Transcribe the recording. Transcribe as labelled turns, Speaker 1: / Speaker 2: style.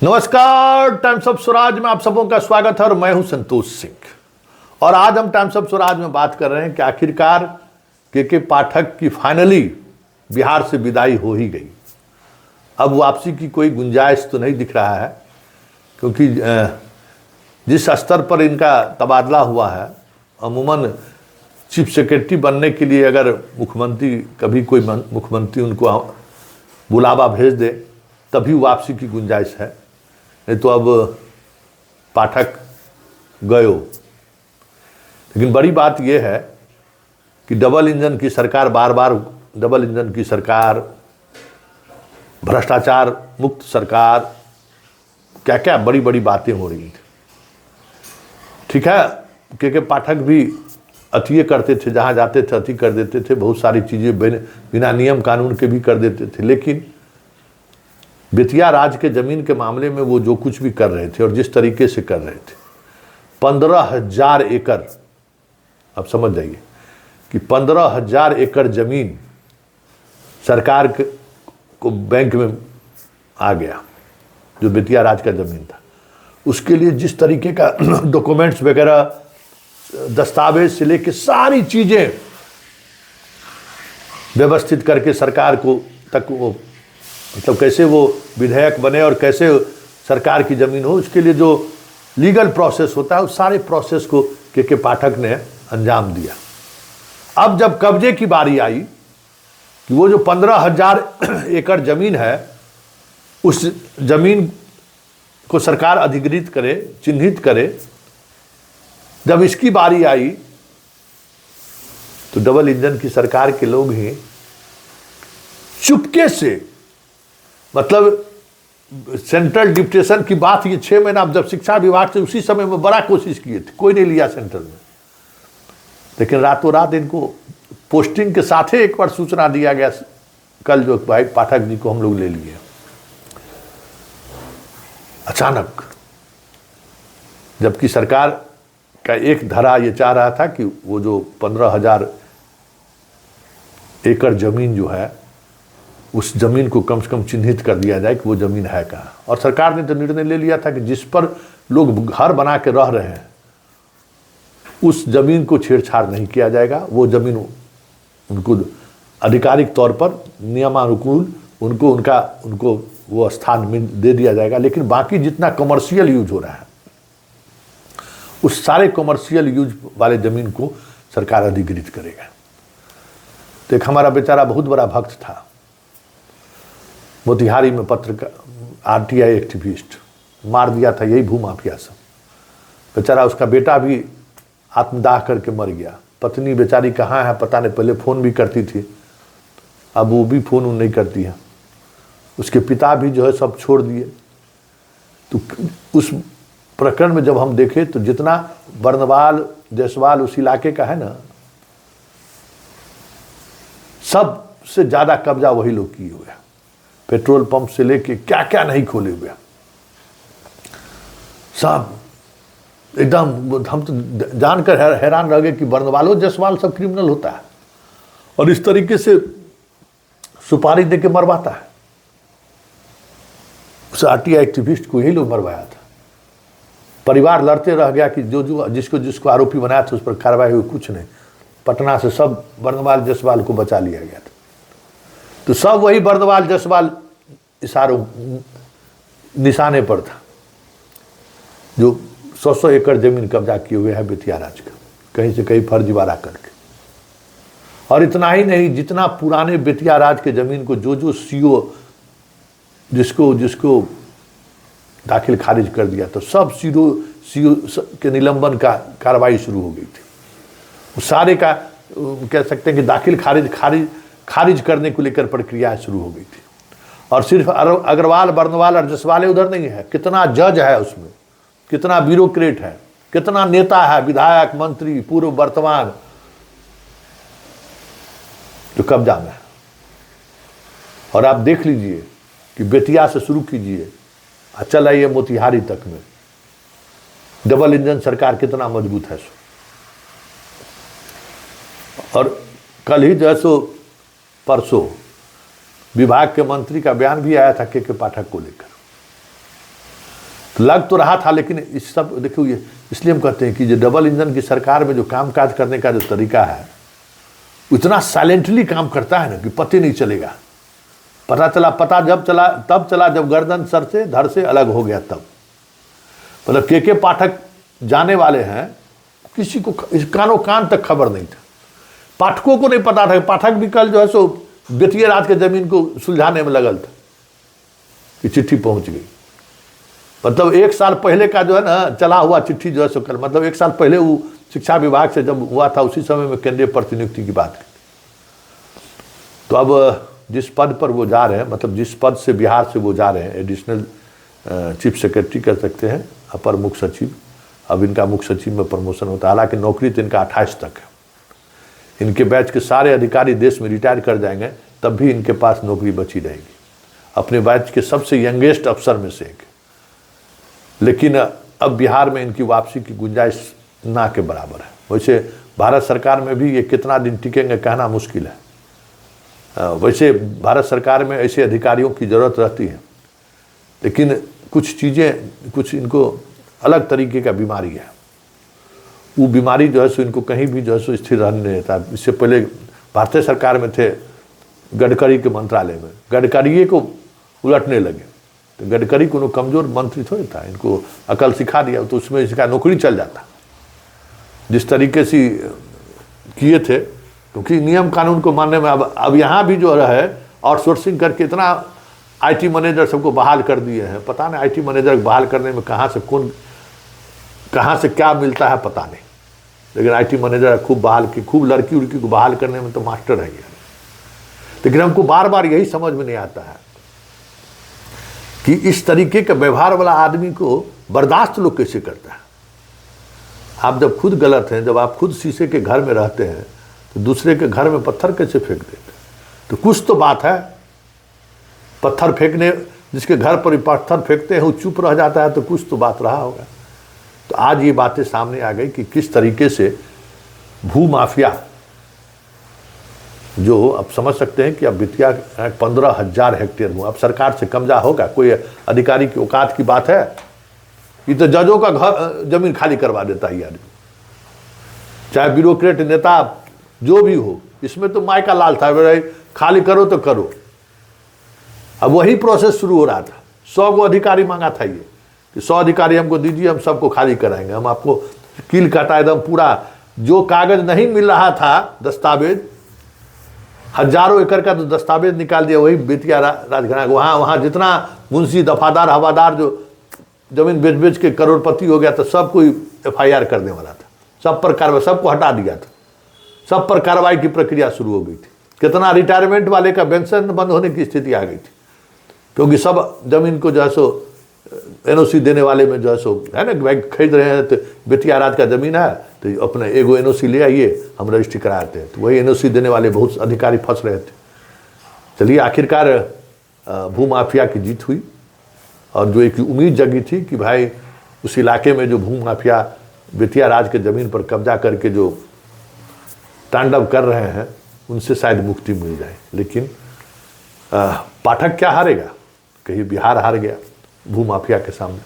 Speaker 1: नमस्कार, times of Swaraj में आप सबों का स्वागत है और मैं हूं संतोष सिंह। और आज हम टाइम्स ऑफ स्वराज में बात कर रहे हैं कि आखिरकार के पाठक की फाइनली बिहार से विदाई हो ही गई। अब वापसी की कोई गुंजाइश तो नहीं दिख रहा है, क्योंकि जिस स्तर पर इनका तबादला हुआ है, अमूमन चीफ सेक्रेटरी बनने के लिए अगर मुख्यमंत्री कभी कोई मुख्यमंत्री उनको बुलावा भेज दे तभी वापसी की गुंजाइश है, नहीं तो अब पाठक गयो। लेकिन बड़ी बात यह है कि डबल इंजन की सरकार, बार बार डबल इंजन की सरकार, भ्रष्टाचार मुक्त सरकार, क्या क्या बड़ी बड़ी बातें हो रही थी। ठीक है, के पाठक भी अतिये करते थे, जहाँ जाते थे अति कर देते थे, बहुत सारी चीज़ें बिना नियम कानून के भी कर देते थे। लेकिन बेतिया राज के ज़मीन के मामले में वो जो कुछ भी कर रहे थे और जिस तरीके से कर रहे थे, 15,000 एकड़, अब समझ जाइए कि 15,000 एकड़ ज़मीन सरकार को बैंक में आ गया, जो बेतिया राज का ज़मीन था। उसके लिए जिस तरीके का डॉक्यूमेंट्स वगैरह, दस्तावेज से लेके सारी चीज़ें व्यवस्थित करके सरकार को तक वो, मतलब कैसे वो विधेयक बने और कैसे सरकार की ज़मीन हो, उसके लिए जो लीगल प्रोसेस होता है, उस सारे प्रोसेस को के पाठक ने अंजाम दिया। अब जब कब्जे की बारी आई कि वो जो 15,000 एकड़ ज़मीन है, उस ज़मीन को सरकार अधिकृत करे, चिन्हित करे, जब इसकी बारी आई तो डबल इंजन की सरकार के लोग ही चुपके से, मतलब सेंट्रल डिप्टेशन की बात, ये 6 महीना जब शिक्षा विभाग से उसी समय में बड़ा कोशिश किए थे, कोई नहीं लिया सेंट्रल में। लेकिन रातों रात इनको पोस्टिंग के साथ ही एक बार सूचना दिया गया, कल जो भाई पाठक जी को हम लोग ले लिए अचानक, जबकि सरकार का एक धरा ये चाह रहा था कि वो जो 15,000 एकड़ जमीन जो है, उस जमीन को कम से कम चिन्हित कर दिया जाए कि वो जमीन है कहाँ। और सरकार ने तो निर्णय ले लिया था कि जिस पर लोग घर बना के रह रहे हैं उस जमीन को छेड़छाड़ नहीं किया जाएगा। वो जमीन उनको आधिकारिक तौर पर नियमानुकूल उनको वो स्थान में दे दिया जाएगा। लेकिन बाकी जितना कमर्शियल यूज हो रहा है, उस सारे कमर्शियल यूज वाले ज़मीन को सरकार अधिकृत करेगा। तो एक हमारा बेचारा बहुत बड़ा भक्त था, मोतिहारी में पत्रकार, आरटीआई एक्टिविस्ट, मार दिया था यही भूमाफिया सब। बेचारा उसका बेटा भी आत्मदाह करके मर गया। पत्नी बेचारी कहाँ है पता नहीं, पहले फ़ोन भी करती थी, अब वो भी फ़ोन नहीं करती है। उसके पिता भी जो है सब छोड़ दिए। तो उस प्रकरण में जब हम देखें तो जितना बर्नवाल जायसवाल उस इलाके का है ना, सबसे ज़्यादा कब्जा वही लोग किए हुए हैं। पेट्रोल पंप से लेके क्या क्या नहीं खोले हुए सब एकदम। हम तो जानकर हैरान रह गए कि बर्नवालो जायसवाल सब क्रिमिनल होता है और इस तरीके से सुपारी दे के मरवाता है। उस आरटीआई एक्टिविस्ट को यही लोग मरवाया था। परिवार लड़ते रह गया कि जो जिसको आरोपी बनाया था उस पर कार्रवाई हुई, कुछ नहीं। पटना से सब बर्नवाल जायसवाल को बचा लिया गया था। तो सब वही बर्नवाल जायसवाल इशारों निशाने पर था, जो 100 एकड़ जमीन कब्जा किए हुए है बेतिया राज का, कहीं से कहीं फर्जीवाड़ा करके। और इतना ही नहीं, जितना पुराने बेतिया राज के जमीन को जो सीओ जिसको दाखिल खारिज कर दिया, तो सब सीओ के निलंबन का कार्रवाई शुरू हो गई थी। वो सारे का कह सकते हैं कि दाखिल खारिज करने को लेकर प्रक्रिया शुरू हो गई थी। और सिर्फ अग्रवाल, बर्नवाल और जायसवाल उधर नहीं है, कितना जज है उसमें, कितना ब्यूरोक्रेट है, कितना नेता है, विधायक, मंत्री, पूर्व वर्तमान, जो कब्जा में है। और आप देख लीजिए कि बेतिया से शुरू कीजिए, चल आइए मोतिहारी तक में डबल इंजन सरकार कितना मजबूत है। और कल ही जैसो परसों विभाग के मंत्री का बयान भी आया था के पाठक को लेकर लग तो रहा था, लेकिन इस सब देखो, ये इसलिए हम कहते हैं कि जो डबल इंजन की सरकार में जो कामकाज करने का जो तरीका है, इतना साइलेंटली काम करता है ना कि पता नहीं चलेगा। पता जब चला तब चला जब गर्दन सर से धड़ से अलग हो गया तब। मतलब के पाठक जाने वाले हैं, किसी को इस कानो कान तक खबर नहीं था, पाठकों को नहीं पता था। पाठक भी कल जो है सो बेटिया राज के जमीन को सुलझाने में लगल था कि चिट्ठी पहुंच गई। मतलब 1 साल पहले का जो है ना चला हुआ चिट्ठी जो है सो कल, मतलब 1 साल पहले वो शिक्षा विभाग से जब हुआ था, उसी समय में केंद्रीय प्रतिनियुक्ति की बात की। तो अब जिस पद पर वो जा रहे हैं, मतलब जिस पद से बिहार से वो जा रहे हैं, एडिशनल चीफ सेक्रेटरी कर सकते हैं, अपर मुख्य सचिव, अब इनका मुख्य सचिव में प्रमोशन होता है। हालांकि नौकरी तो इनका 28 तक है। इनके बैच के सारे अधिकारी देश में रिटायर कर जाएंगे, तब भी इनके पास नौकरी बची रहेगी। अपने बैच के सबसे यंगेस्ट अफसर में से एक। लेकिन अब बिहार में इनकी वापसी की गुंजाइश ना के बराबर है। वैसे भारत सरकार में भी ये कितना दिन टिकेंगे कहना मुश्किल है। वैसे भारत सरकार में ऐसे अधिकारियों की ज़रूरत रहती है, लेकिन कुछ चीज़ें, कुछ इनको अलग तरीके का बीमारी है। वो बीमारी जो है सो इनको कहीं भी जो है सो स्थिर रहने नहीं देता। इससे पहले भारतीय सरकार में थे, गडकरी के मंत्रालय में, गडकरी को उलटने लगे। तो गडकरी को कमज़ोर मंत्री थोड़ी था, इनको अकल सिखा दिया तो उसमें इसका नौकरी चल जाता। जिस तरीके से किए थे, क्योंकि नियम कानून को मानने में अब यहाँ भी जो है आउटसोर्सिंग करके इतना आईटी मैनेजर सबको बहाल कर दिए हैं। पता नहीं आईटी मैनेजर बहाल करने में कहाँ से क्या मिलता है पता नहीं, लेकिन आईटी मैनेजर खूब बहाल की, खूब लड़की उड़की को बहाल करने में तो मास्टर है ये। लेकिन हमको बार बार यही समझ में नहीं आता है कि इस तरीके के व्यवहार वाला आदमी को बर्दाश्त लोग कैसे करता है। आप जब खुद गलत हैं, जब आप खुद शीशे के घर में रहते हैं, तो दूसरे के घर में पत्थर कैसे फेंक देते? तो कुछ तो बात है। पत्थर फेंकने, जिसके घर पर पत्थर फेंकते हैं वो चुप रह जाता है, तो कुछ तो बात रहा होगा। तो आज ये बातें सामने आ गई कि किस तरीके से भू माफिया, जो अब समझ सकते हैं कि अब बिटिया 15,000 हेक्टेयर हुआ, अब सरकार से कब्जा होगा। कोई अधिकारी की औकात की बात है? ये तो जजों का घर जमीन खाली करवा देता है आदमी, चाहे ब्यूरोक्रेट नेता जो भी हो। इसमें तो माय का लाल था, खाली करो तो करो। अब वही प्रोसेस शुरू हो रहा था। 100 को अधिकारी मांगा था ये कि 100 अधिकारी हमको दीजिए, हम सबको खाली कराएंगे, हम आपको कील काटा एकदम पूरा। जो कागज नहीं मिल रहा था, दस्तावेज, हजारों एकड़ का तो दस्तावेज निकाल दिया वही बेतिया राजघराना। वहाँ जितना मुंशी दफादार हवादार जो जमीन बेच के करोड़पति हो गया था, सब कोई FIR करने वाला था। सब पर कार्रवाई, सबको हटा दिया था, सब पर कार्रवाई की प्रक्रिया शुरू हो गई थी। कितना रिटायरमेंट वाले का पेंशन बंद होने की स्थिति आ गई थी, क्योंकि सब जमीन को जो है सो NOC देने वाले में जो है सो है ना, भाई खरीद रहे हैं तो बेटिया राज का जमीन है तो अपने एगो NOC ले आइए, हम रजिस्ट्री कराते हैं। तो वही NOC देने वाले बहुत अधिकारी फंस रहे थे। चलिए आखिरकार भू माफिया की जीत हुई, और जो एक उम्मीद जगी थी कि भाई उस इलाके में जो भू माफिया बेटिया राज के ज़मीन पर कब्जा करके जो तांडव कर रहे हैं, उनसे शायद मुक्ति मिल जाए। लेकिन पाठक क्या हारेगा? कहीं बिहार हार गया भू माफिया के सामने।